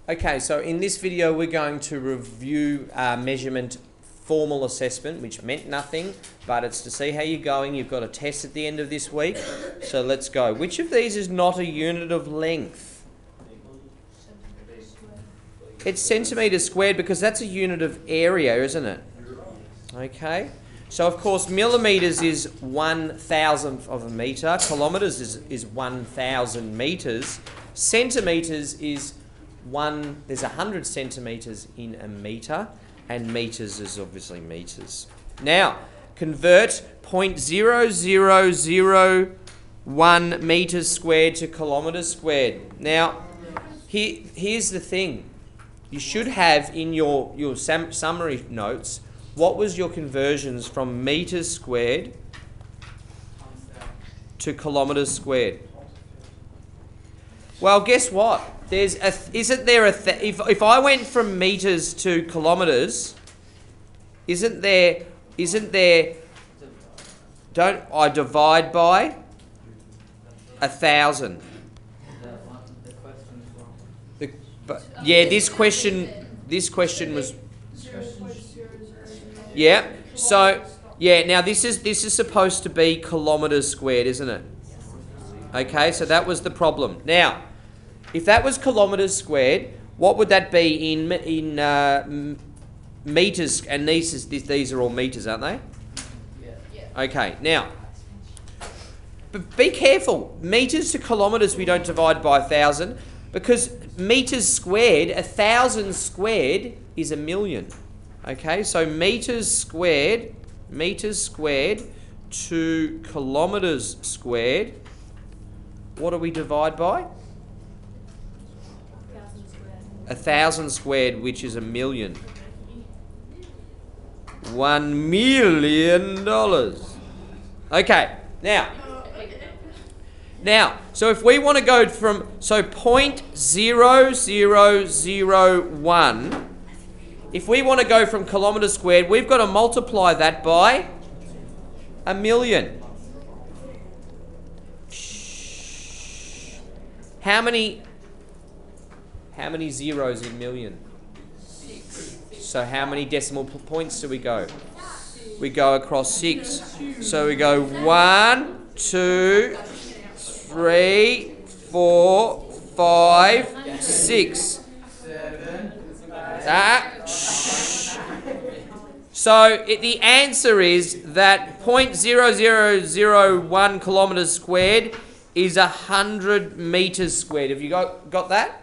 Okay, so in this video we're going to review measurement formal assessment, which meant nothing, but it's to see how you're going. You've got a test at the end of this week, so let's go. Which of these is not a unit of length? It's centimetres squared because that's a unit of area, isn't it? Okay. So of course millimetres is 1,000th of a metre, kilometres is 1,000 metres, centimetres is there's 100 centimetres in a metre, and metres is obviously metres. Now, convert 0.0001 metres squared to kilometres squared. Now, here's the thing. You should have in your summary notes, what was your conversions from metres squared to kilometres squared? Well, guess what? If I went from metres to kilometres, isn't there, don't I divide by 1,000? This question was, yeah, so, yeah, now this is supposed to be kilometres squared, isn't it? Okay, so that was the problem. Now, if that was kilometres squared, what would that be in metres? And these are all metres, aren't they? Yeah. Okay, now, but be careful. Metres to kilometres we don't divide by 1,000 because metres squared, 1,000 squared is 1,000,000. Okay, so metres squared to kilometres squared, what do we divide by? 1,000 squared, which is 1,000,000. $1 million. Okay, now, so if we want to go from, 0.0001, if we want to go from kilometres squared, we've got to multiply that by 1,000,000. How many zeros in million? 6. So how many decimal points do we go? We go across 6. So we go 1, 2, 3, 4, 5, 6. So the answer is that 0.0001 kilometres squared is 100 metres squared. Have you got that?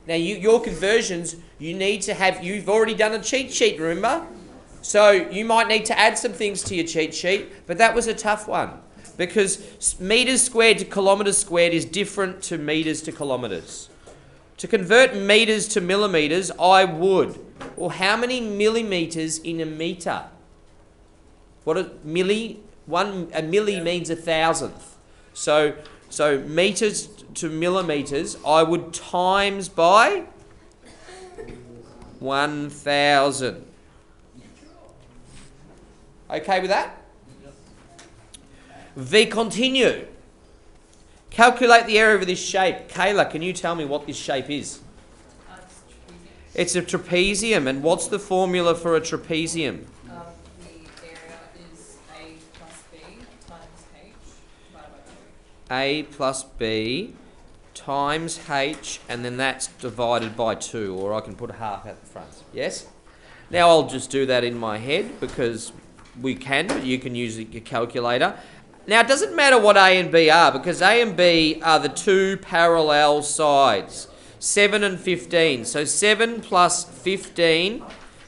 Now, your conversions, you've already done a cheat sheet, remember? So you might need to add some things to your cheat sheet, but that was a tough one because metres squared to kilometres squared is different to metres to kilometres. To convert metres to millimetres, I would. Well, how many millimetres in a metre? What a milli? A milli means 1,000th. So metres to millimetres, I would times by 1,000. Okay with that? V continue. Calculate the area of this shape. Kayla, can you tell me what this shape is? It's a trapezium. And what's the formula for a trapezium? A plus B times H, and then that's divided by 2, or I can put a half at the front. Yes? Now I'll just do that in my head because we can, but you can use your calculator. Now it doesn't matter what A and B are because A and B are the two parallel sides, 7 and 15. So 7 plus 15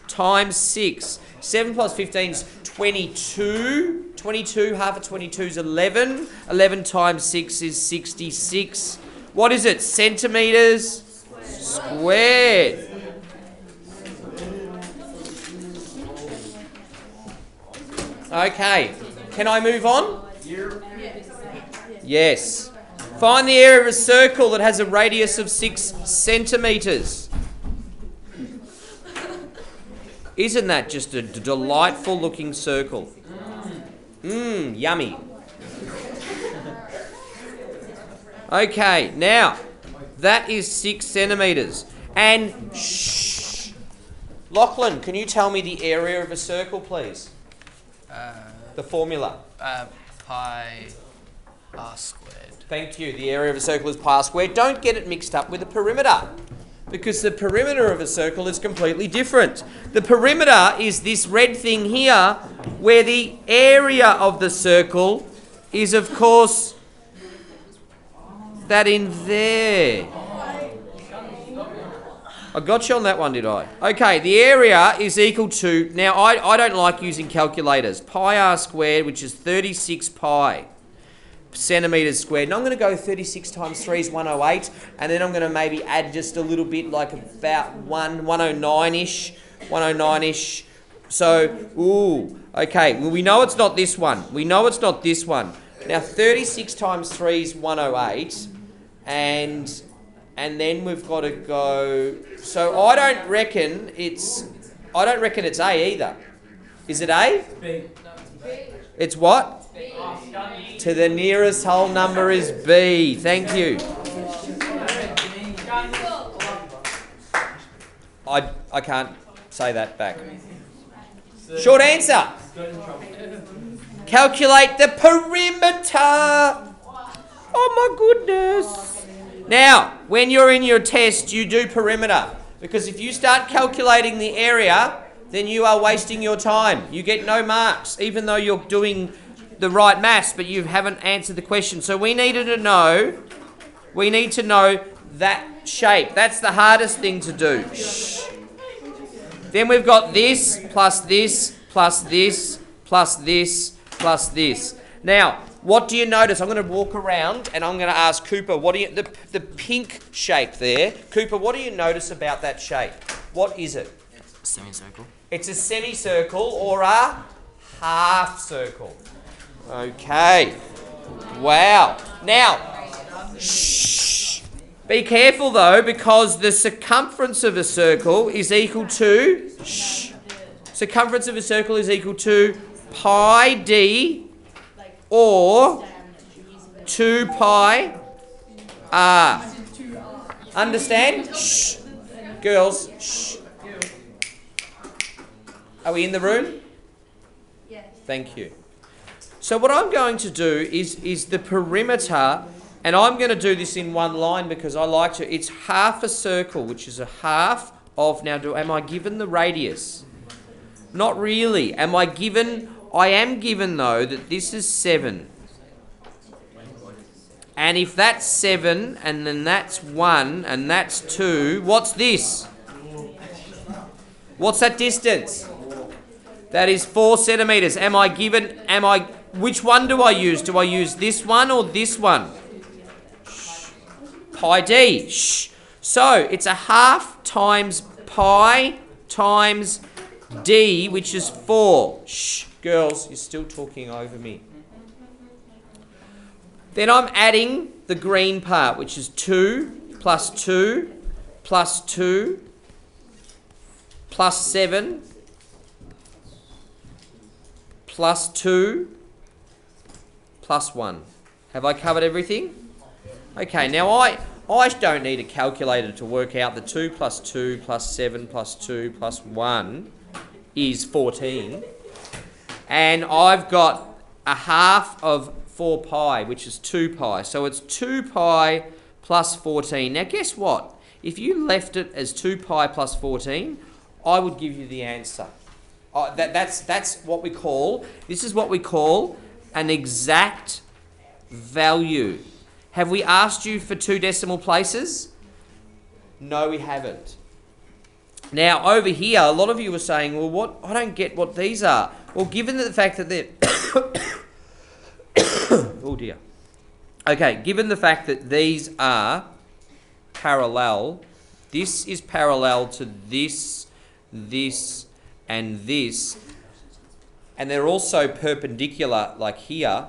times 6. 7 plus 15 is 22. 22, half of 22 is 11. 11 times 6 is 66. What is it? Centimetres squared. Okay. Can I move on? Yes. Find the area of a circle that has a radius of 6 centimetres. Isn't that just a delightful looking circle? Yummy. Okay, now That is 6 centimetres. And, shh, Lachlan, can you tell me the area of a circle, please? The formula. Pi r squared. Thank you. The area of a circle is pi r squared. Don't get it mixed up with the perimeter, because the perimeter of a circle is completely different. The perimeter is this red thing here, where the area of the circle is, of course, that in there. I got you on that one, did I? Okay, the area is equal to... Now, I don't like using calculators. Pi r squared, which is 36 pi centimetres squared. And I'm going to go 36 times 3 is 108. And then I'm going to maybe add just a little bit, like about 109-ish. 109-ish. So, okay. Well, we know it's not this one. We know it's not this one. Now, 36 times 3 is 108. And then we've got to go... So I don't reckon it's A either. Is it A? B. It's what? B. To the nearest whole number is B. Thank you. I can't say that back. Short answer. Calculate the perimeter. Oh my goodness. Now, when you're in your test, you do perimeter. Because if you start calculating the area, then you are wasting your time. You get no marks, even though you're doing the right maths, but you haven't answered the question. So we need to know that shape. That's the hardest thing to do. Shh. Then we've got this, plus this, plus this, plus this, plus this. Now, what do you notice? I'm going to walk around and I'm going to ask Cooper, what do you, the pink shape there, Cooper, what do you notice about that shape? What is it? It's a semicircle. It's a semicircle or a half circle. Okay. Wow. Now, shh. Be careful though, because the circumference of a circle is equal to, circumference of a circle is equal to pi d or 2 pi r. Understand? Shh. Girls, shh. Are we in the room? Yes. Thank you. So what I'm going to do is the perimeter, and I'm going to do this in one line because I like to. It's half a circle, which is a half of, now am I given the radius? Not really. I am given though that this is 7. And if that's 7 and then that's 1 and that's 2, what's this? What's that distance? That is 4 centimetres. Which one do I use? Do I use this one or this one? Shh. Pi d. Shh. So it's a half times pi times d, which is 4. Shh. Girls, you're still talking over me. Then I'm adding the green part, which is 2 plus 2 plus 2 plus 7 plus 2 plus 1. Have I covered everything? Okay, now I don't need a calculator to work out the 2 plus 2 plus 7 plus 2 plus 1 is 14. And I've got a half of 4 pi, which is 2 pi. So it's 2 pi plus 14. Now guess what? If you left it as 2 pi plus 14, I would give you the answer. That's what we call, this is what we call an exact value. Have we asked you for 2 decimal places? No, we haven't. Now, over here, a lot of you were saying, well, what? I don't get what these are. Well, given the fact that they're... oh, dear. Okay, given the fact that these are parallel, this is parallel to this, this, and this, and they're also perpendicular, like here,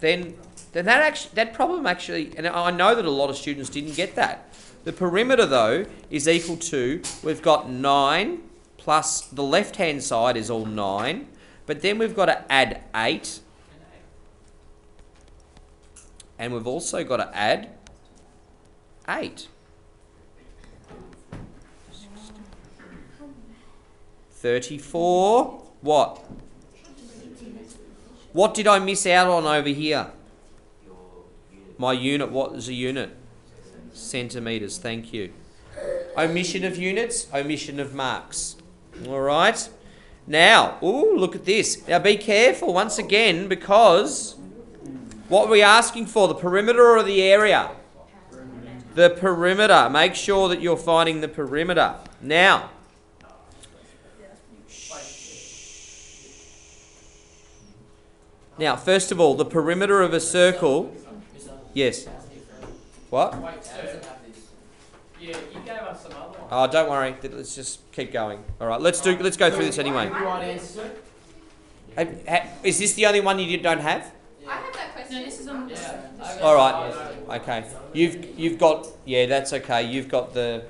then that problem actually, and I know that a lot of students didn't get that. The perimeter, though, is equal to, we've got 9 plus the left-hand side is all 9, but then we've got to add 8, and we've also got to add 8. 34. What? What did I miss out on over here? My unit. What is a unit? Centimetres. Thank you. Omission of units. Omission of marks. All right. Now, ooh, look at this. Now be careful once again, because what are we asking for? The perimeter or the area? The perimeter. Make sure that you're finding the perimeter. Now, first of all, the perimeter of a circle. Yes. What? Yeah, you gave us some other ones. Oh, don't worry. Let's just keep going. All right. Let's go through this anyway. Is this the only one you don't have? I have that question. No, this is on this. All right. Okay. You've got. Yeah, that's okay. You've got the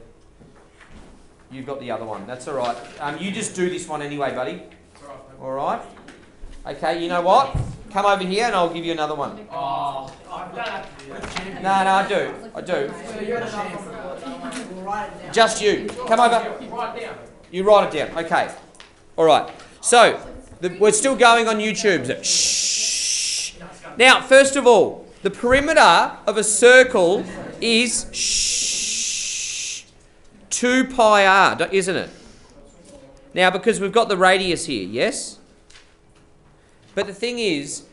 other one. That's all right. You just do this one anyway, buddy. All right. Okay. You know what? Come over here and I'll give you another one. Oh, I don't have to do that. No, I do. Just you. Come over. You write it down. Okay. All right. So, we're still going on YouTube. So, shh. Now, first of all, the perimeter of a circle is 2 pi r, isn't it? Now, because we've got the radius here, yes? But the thing is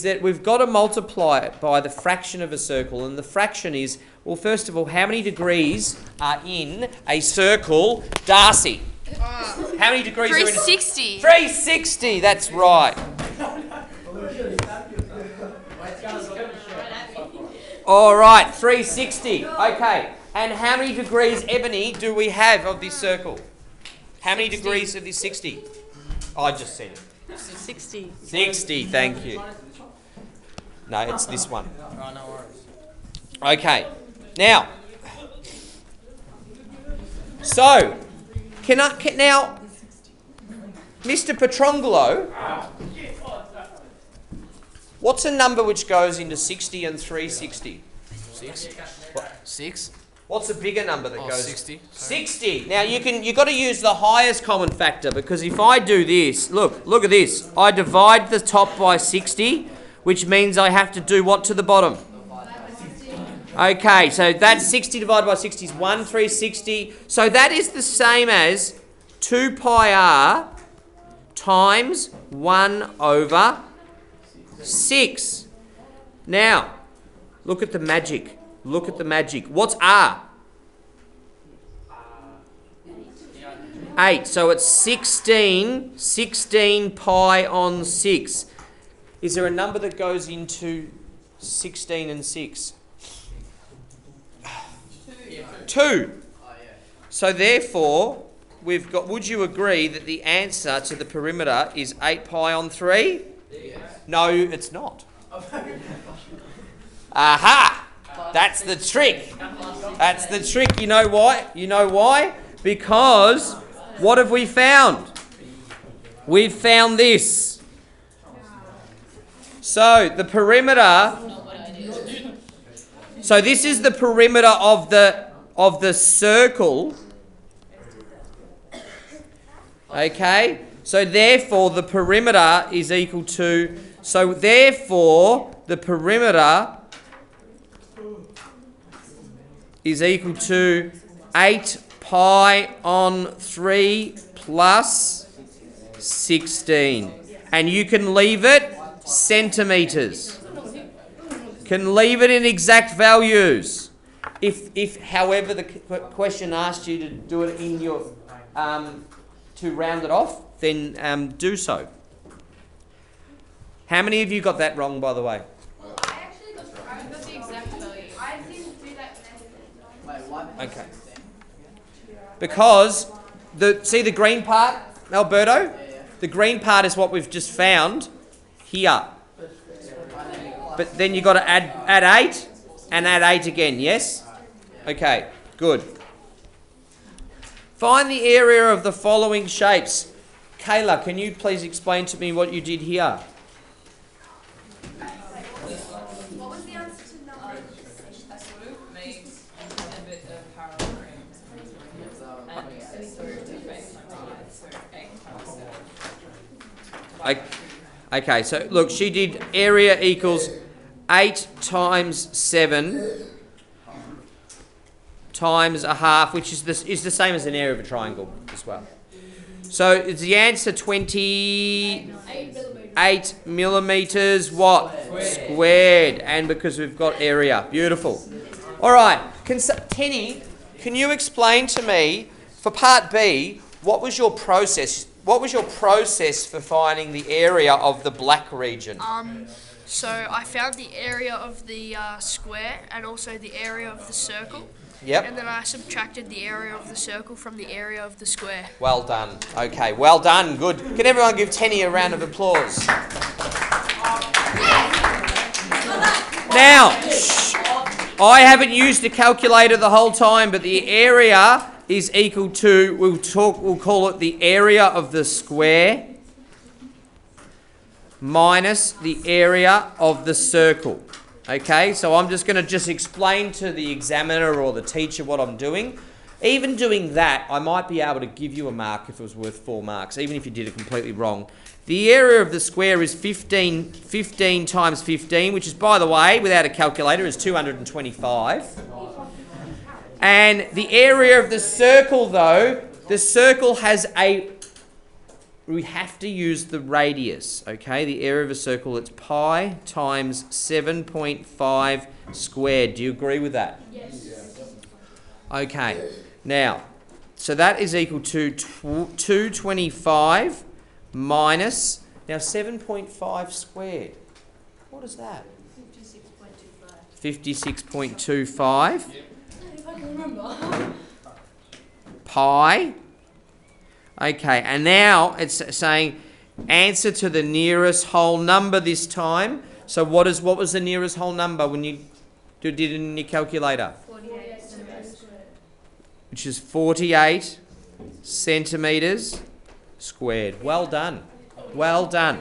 that we've got to multiply it by the fraction of a circle, and the fraction is, well, first of all, how many degrees are in a circle, Darcy? How many degrees are in a... 360. 360, that's right. All right, 360. Okay, and how many degrees, Ebony, do we have of this circle? How many degrees of this 60? I just said it. 60. 60, thank you. No, it's this one. Oh, no worries. Okay, now, so, now, Mr. Petrongolo, what's a number which goes into 60 and 360? 6? 6? What's a bigger number that goes? 60. 60. Now you've got to use the highest common factor, because if I do this, look at this. I divide the top by 60, which means I have to do what to the bottom? Okay, so that's 60 divided by 60 is 360. So that is the same as 2 pi r times 1 over 6. Now, look at the magic. Look at the magic. What's r? 8. So it's 16 pi on 6. Is there a number that goes into 16 and 6? 2. So therefore, we've got, would you agree that the answer to the perimeter is 8 pi on 3? No, it's not. Aha! That's the trick. That's the trick. You know why? You know why? Because what have we found? We've found this. So the perimeter. So this is the perimeter of the circle. Okay. So therefore the perimeter is equal to. So therefore the perimeter is equal to 8 pi on 3 plus 16. And you can leave it centimetres. Can leave it in exact values. If however, the question asked you to do it in your, to round it off, then do so. How many of you got that wrong, by the way? I got the exact value. I didn't do that method. Okay. Because see the green part, Alberto? The green part is what we've just found here. But then you've got to add 8 and add 8 again, yes? Okay, good. Find the area of the following shapes. Kayla, can you please explain to me what you did here? What was the answer to number? Okay, so look, she did area equals 8 times 7 times a half, which is the same as an area of a triangle as well. So is the answer 28 millimeters what? Squared. And because we've got area. Beautiful. All right. Tenny, can you explain to me, for part B, what was your process? What was your process for finding the area of the black region? So I found the area of the square and also the area of the circle. Yep. And then I subtracted the area of the circle from the area of the square. Well done. Okay, well done. Good. Can everyone give Tenny a round of applause? Now, I haven't used the calculator the whole time, but the area is equal to, we'll call it the area of the square minus the area of the circle. Okay, so I'm just going to explain to the examiner or the teacher what I'm doing. Even doing that, I might be able to give you a mark if it was worth 4 marks, even if you did it completely wrong. The area of the square is 15 times 15, which is, by the way, without a calculator, is 225. And the area of the circle, though, the circle has we have to use the radius, okay? The area of a circle, it's pi times 7.5 squared. Do you agree with that? Yes. Okay. Now, so that is equal to 225 minus, now 7.5 squared. What is that? 56.25. 56.25. If I can remember. Pi. Okay, and now it's saying answer to the nearest whole number this time. So what was the nearest whole number when you did it in your calculator? 48 centimeters squared. Which is 48 centimetres squared. Well done. Well done.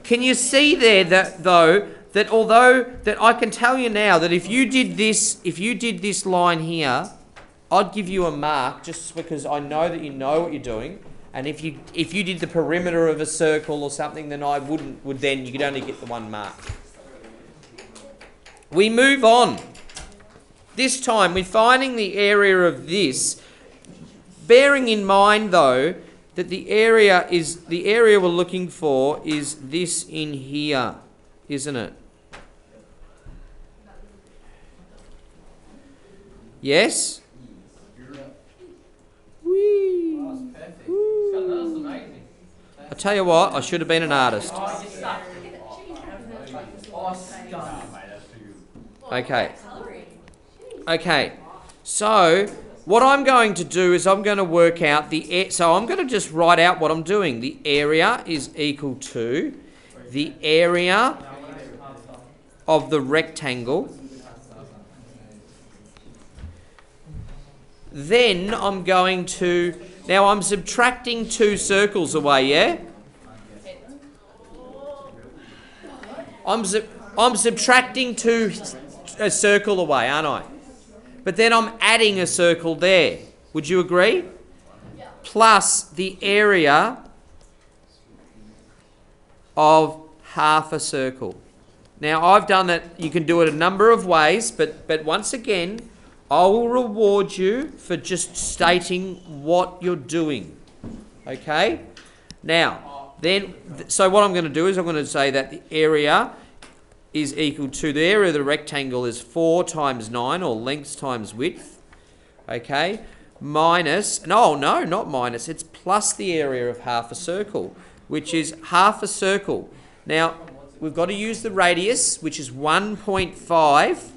Can you see there that although I can tell you now that if you did this line here, I'd give you a mark just because I know that you know what you're doing. And if you did the perimeter of a circle or something, then I would then you could only get the 1 mark. We move on. This time we're finding the area of this, bearing in mind though that the area we're looking for is this in here, isn't it? Yes? I tell you what, I should have been an artist. Okay. Okay. So, what I'm going to do is I'm going to work out so I'm going to just write out what I'm doing. The area is equal to the area of the rectangle. Then I'm going to... Now I'm subtracting 2 circles away, yeah? I'm subtracting a circle away, aren't I? But then I'm adding a circle there. Would you agree? Yeah. Plus the area of half a circle. Now I've done that. You can do it a number of ways, but once again, I will reward you for just stating what you're doing. Okay? Now, so what I'm going to do is I'm going to say that the area is equal to, the area of the rectangle is 4 times 9, or length times width. Okay? Minus, no, not minus, it's plus the area of half a circle, which is half a circle. Now, we've got to use the radius, which is 1.5.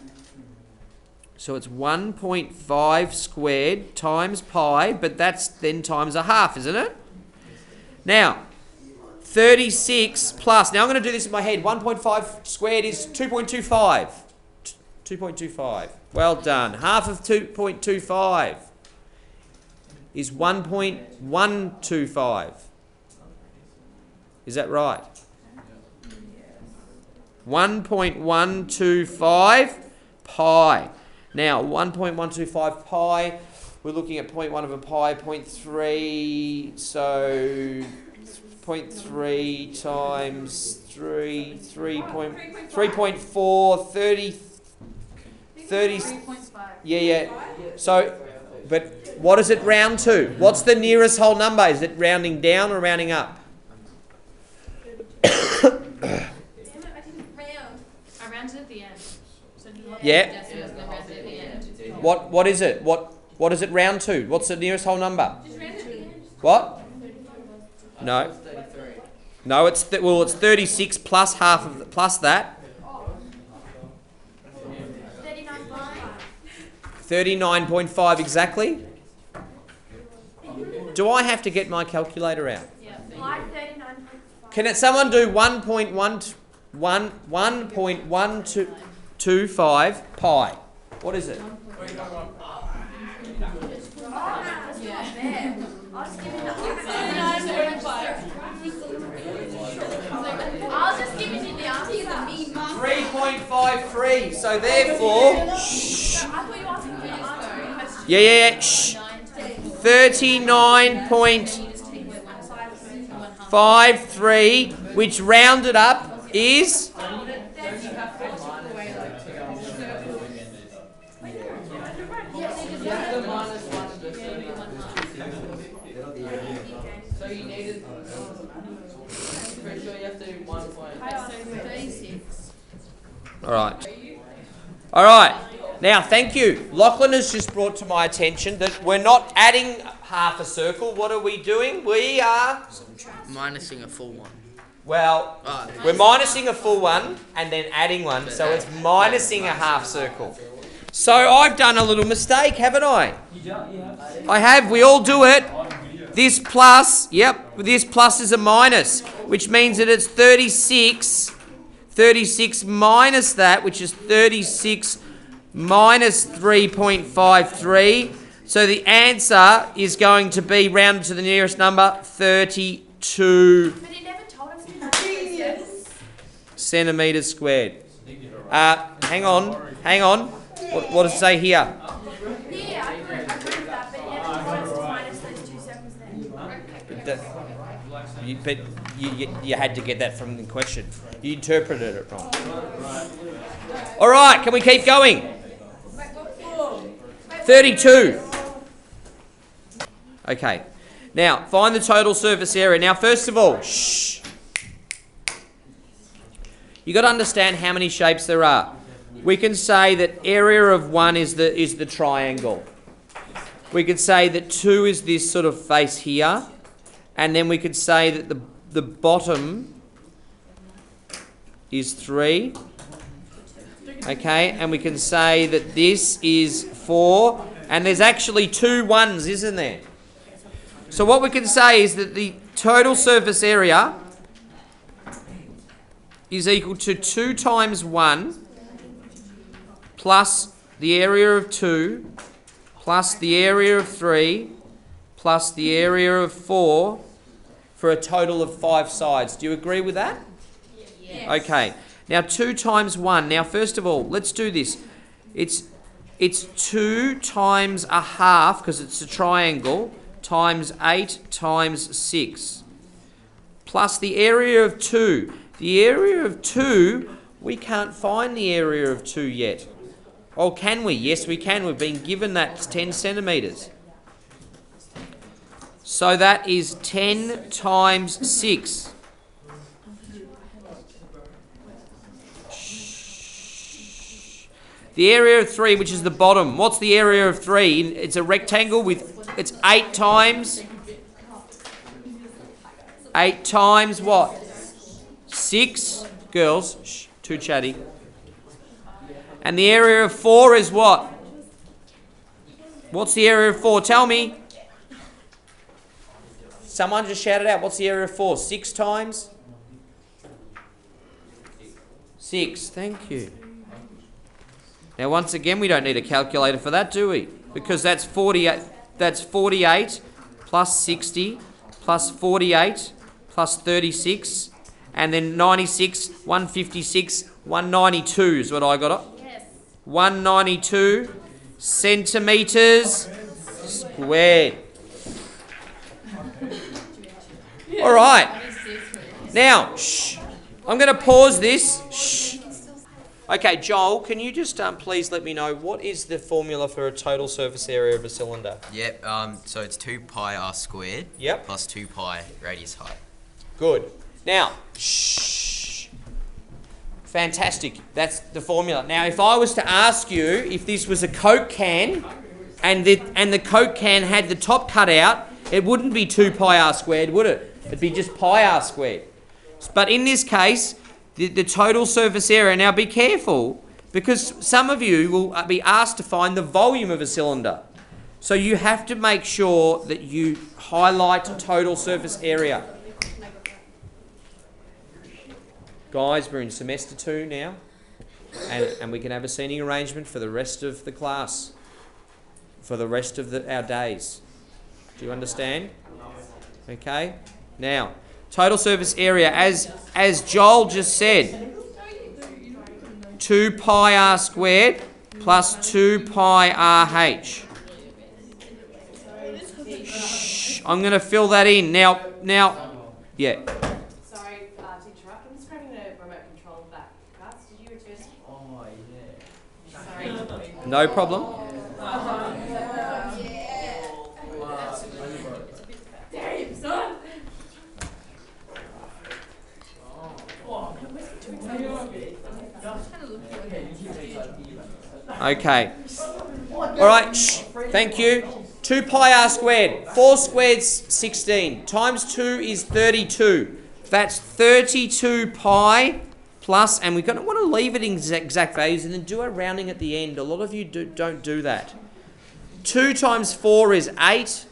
So it's 1.5 squared times pi, but that's then times a half, isn't it? Now, 36 plus, now I'm going to do this in my head, 1.5 squared is 2.25. 2.25. Well done. Half of 2.25 is 1.125. Is that right? 1.125 pi. Now, 1.125 pi, we're looking at 0.1 of a pi, 0.3, so 0.3 times 3, 3.4, 30, 3.5. yeah. So, but what does it round to? What's the nearest whole number? Is it rounding down or rounding up? Damn it, I didn't round. I rounded at the end. So Yeah. decimals and then rounded at the end. What is it? What does it round to? What's the nearest whole number? Just round at the end. What? No. 33. No, it's 36 plus half of plus that. 39.5 exactly. Do I have to get my calculator out? Yeah. Can someone do 1.125 pi? What is it? I'll just give you the answer. 3.53. So therefore, I thought you were asking for the answer. yeah. Shh. 39.53, which rounded up is. So you needed. Pretty sure you have to do 1 point. 36. All right. Now, thank you. Lachlan has just brought to my attention that we're not adding half a circle. What are we doing? We are, Minusing a full one. well, we're minusing a full one and then adding one. So it's minusing a half circle. So I've done a little mistake, haven't I? I have. We all do it. This plus, this plus is a minus, which means that it's 36. 36 minus that, which is 36 minus 3.53. So the answer is going to be rounded to the nearest number, 32 But he never told us to centimetres squared. Hang on. What does it say here? Yeah, I agree with that, but he never told us to minus those 2 circles there. But you had to get that from the question. You interpreted it wrong. All right, can we keep going? 32. Okay. Now, find the total surface area. Now, first of all, shh. You got to understand how many shapes there are. We can say that area of 1 is the triangle. We could say that 2 is this sort of face here. And then we could say that the bottom is 3. Okay, and we can say that this is 4. And there's actually 2 1s, isn't there? So what we can say is that the total surface area is equal to 2 times 1 plus the area of 2 plus the area of 3 plus the area of 4 for a total of 5 sides. Do you agree with that? Yes. Okay. Now 2 times 1. Now first of all, let's do this. It's 2 times a half, because it's a triangle, times 8 times 6. Plus the area of 2. The area of 2, we can't find the area of 2 yet. Oh, can we? Yes, we can. We've been given that 10 centimetres. So that is 10 times 6. The area of 3, which is the bottom. What's the area of 3? It's a rectangle with, it's 8 times. 8 times what? 6. Girls, shh, too chatty. And the area of 4 is what? What's the area of 4? Tell me. Someone just shout it out. What's the area of 4? 6 times? 6. Thank you. Now, once again, we don't need a calculator for that, do we? Because that's 48. That's 48 plus 60 plus 48 plus 36, and then 96, 156, 192 is what I got. Yes. 192 centimetres squared. All right. Now, shh. I'm going to pause this. Shh. Okay, Joel, can you just please let me know what is the formula for a total surface area of a cylinder? Yep, so it's 2 pi r squared Yep. plus 2 pi radius height. Good. Now, shh. Fantastic. That's the formula. Now, if I was to ask you if this was a Coke can and the Coke can had the top cut out, it wouldn't be 2 pi r squared, would it? It'd be just pi r squared. But in this case, the total surface area, now be careful, because some of you will be asked to find the volume of a cylinder. So you have to make sure that you highlight total surface area. Guys, we're in semester 2 now, and we can have a seating arrangement for the rest of the class, for the rest of our days. Do you understand? Okay. Now, total surface area, as Joel just said, 2 pi r squared plus 2 pi rh. Shh, I'm going to fill that in. Now, yeah. Sorry to interrupt. I'm just grabbing the remote control back. Gus, did you return? Oh, yeah. Sorry. No problem. Okay. All right. Shh. Thank you. 2 pi r squared. 4 squared's 16. Times 2 is 32. That's 32 pi plus, and we're going to want to leave it in exact values and then do a rounding at the end. A lot of you don't do that. 2 times 4 is 8.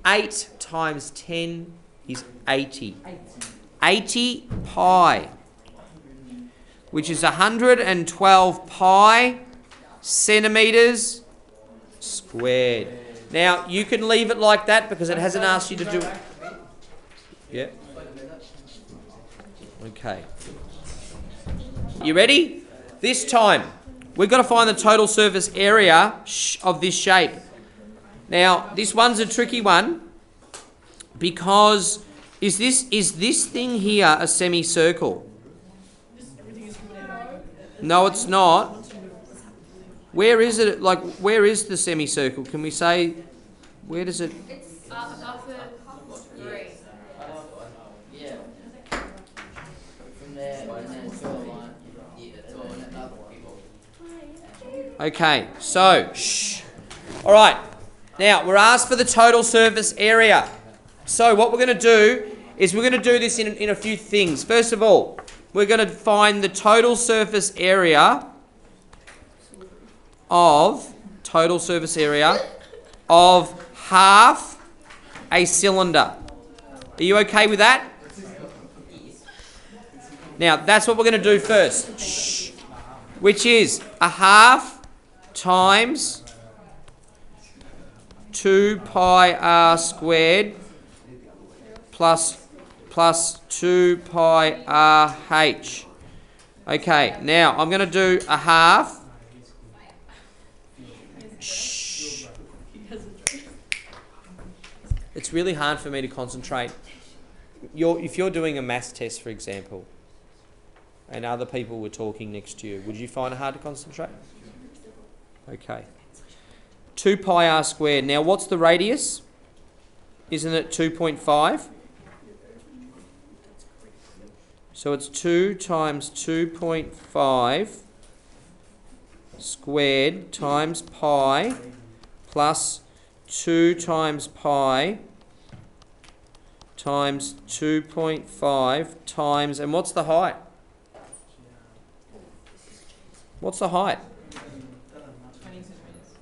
8 times 10 is 80. 80 pi, which is 112 pi centimetres squared. Now, you can leave it like that because it hasn't asked you to do it. Yeah. Okay. You ready? This time, we've got to find the total surface area of this shape. Now, this one's a tricky one because is this thing here a semicircle? No, it's not. Where is it? Like, where is the semicircle? Can we say, where does it? It's above the green. Yeah. From there, and then draw a line. Yeah, draw another one. Okay, so, shh. All right. Now, we're asked for the total surface area. So what we're going to do is we're going to do this in a few things. First of all, we're going to find the total surface area of half a cylinder. Are you okay with that? Now, that's what we're going to do first. Shh. Which is a half times 2 pi r squared plus 2 pi rh. Okay, now I'm going to do a half. Shh. It's really hard for me to concentrate. If you're doing a maths test, for example, and other people were talking next to you, would you find it hard to concentrate? Okay. 2 pi r squared. Now, what's the radius? Isn't it 2.5? So it's 2 times 2.5 squared times pi plus 2 times pi times 2.5 times, and what's the height? What's the height?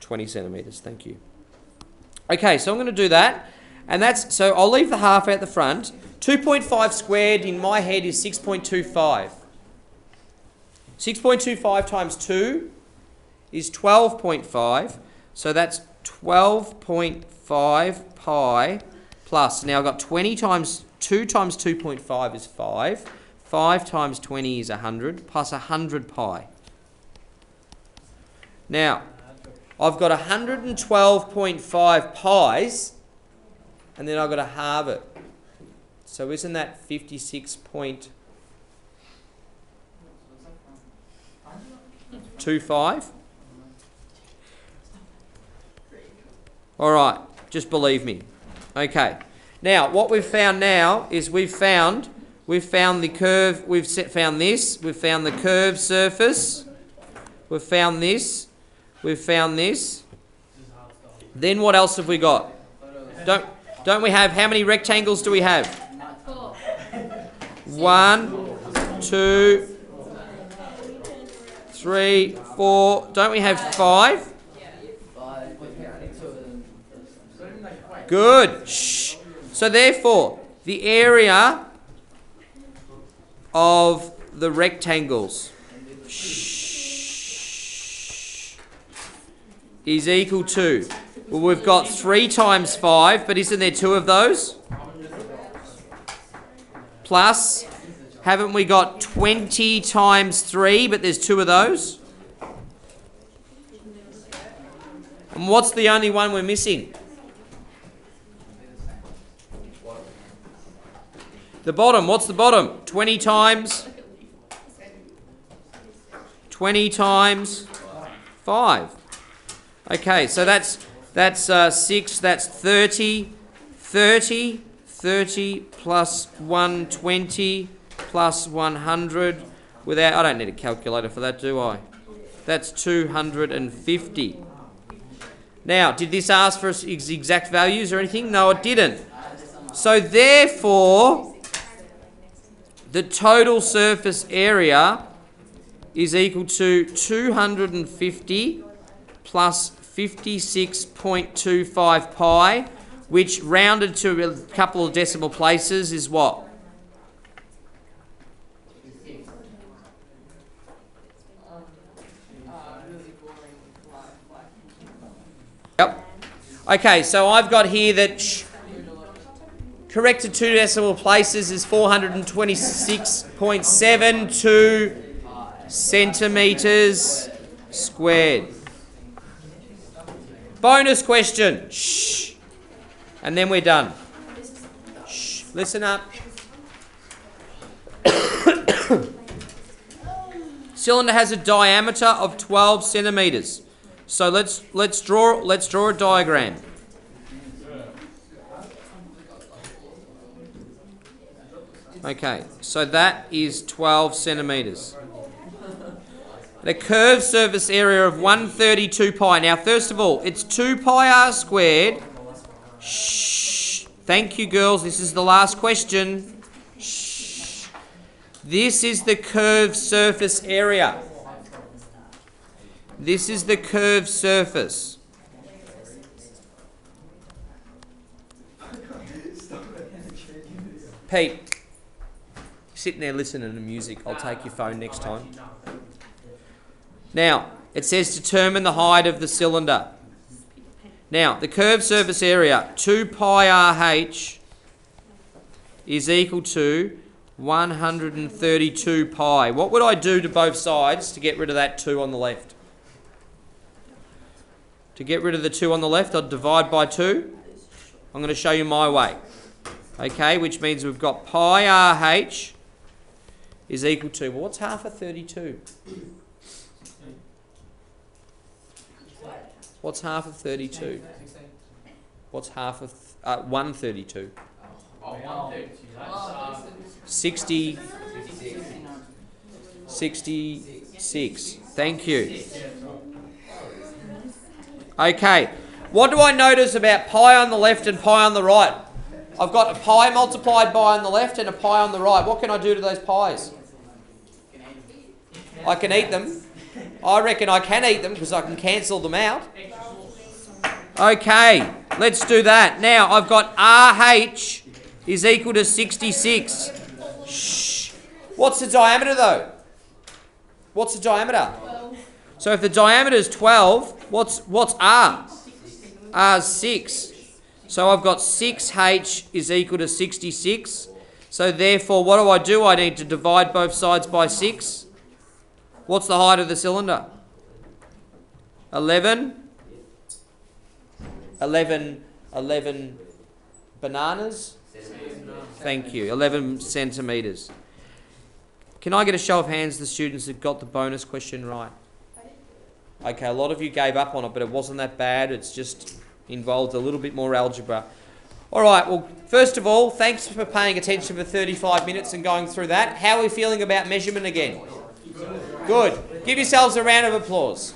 20 centimetres, thank you. Okay, so I'm going to do that. And that's, so I'll leave the half out the front. 2.5 squared in my head is 6.25. 6.25 times 2 is 12.5. So that's 12.5 pi plus. Now I've got 20 times 2 times 2.5 is 5. 5 times 20 is 100 plus 100 pi. Now, I've got 112.5 pies, and then I've got to halve it. So isn't that 56.25? All right, just believe me. Okay. Now, what we've found now is we've found the curve. Found this. We've found the curved surface. We've found this. We've found this. Then what else have we got? Don't we have, how many rectangles do we have? 4. 1, 2, 3, 4. Don't we have 5? Good. Shh. So therefore, the area of the rectangles is equal to, well, we've got 3 times 5, but isn't there 2 of those? Plus, haven't we got 20 times 3, but there's 2 of those? And what's the only one we're missing? The bottom. What's the bottom? 20 times 5. Okay, so that's 6, that's 30, 30 plus 120 plus 100. Without, I don't need a calculator for that, do I? That's 250. Now, did this ask for exact values or anything? No, it didn't. So therefore, the total surface area is equal to 250 plus 56.25 pi, which rounded to a couple of decimal places is what? Yep. Okay, so I've got here that corrected 2 decimal places is 426.72 centimetres squared. Bonus question. Shh. And then we're done. Shh. Listen up. Cylinder has a diameter of 12 centimetres. So let's draw a diagram. Okay, so that is 12 centimetres. The curved surface area of 132 pi. Now, first of all, it's 2 pi r squared. Shh. Thank you, girls. This is the last question. Shh. This is the curved surface area. This is the curved surface. Pete. Sitting there listening to music. I'll take your phone next time. Now, it says determine the height of the cylinder. Now, the curved surface area, 2 pi RH, is equal to 132 pi. What would I do to both sides to get rid of that 2 on the left? To get rid of the 2 on the left, I'd divide by 2. I'm going to show you my way. Okay, which means we've got pi RH is equal to, well, what's half of 32? What's half of 32? What's half of 132? 66. Thank you. Okay. What do I notice about pi on the left and pi on the right? I've got a pi multiplied by on the left and a pi on the right. What can I do to those pies? I can eat them. I reckon I can eat them because I can cancel them out. Okay, let's do that. Now, I've got RH is equal to 66. Shh. What's the diameter, though? What's the diameter? 12. So if the diameter is 12, what's R? R is 6. So I've got 6H is equal to 66. So therefore, what do? I need to divide both sides by 6. What's the height of the cylinder? 11. 11 bananas? Thank you. 11 centimetres. Can I get a show of hands, the students that got the bonus question right? Okay, a lot of you gave up on it, but it wasn't that bad. It's just involved a little bit more algebra. All right, well, first of all, thanks for paying attention for 35 minutes and going through that. How are we feeling about measurement again? Good. Give yourselves a round of applause.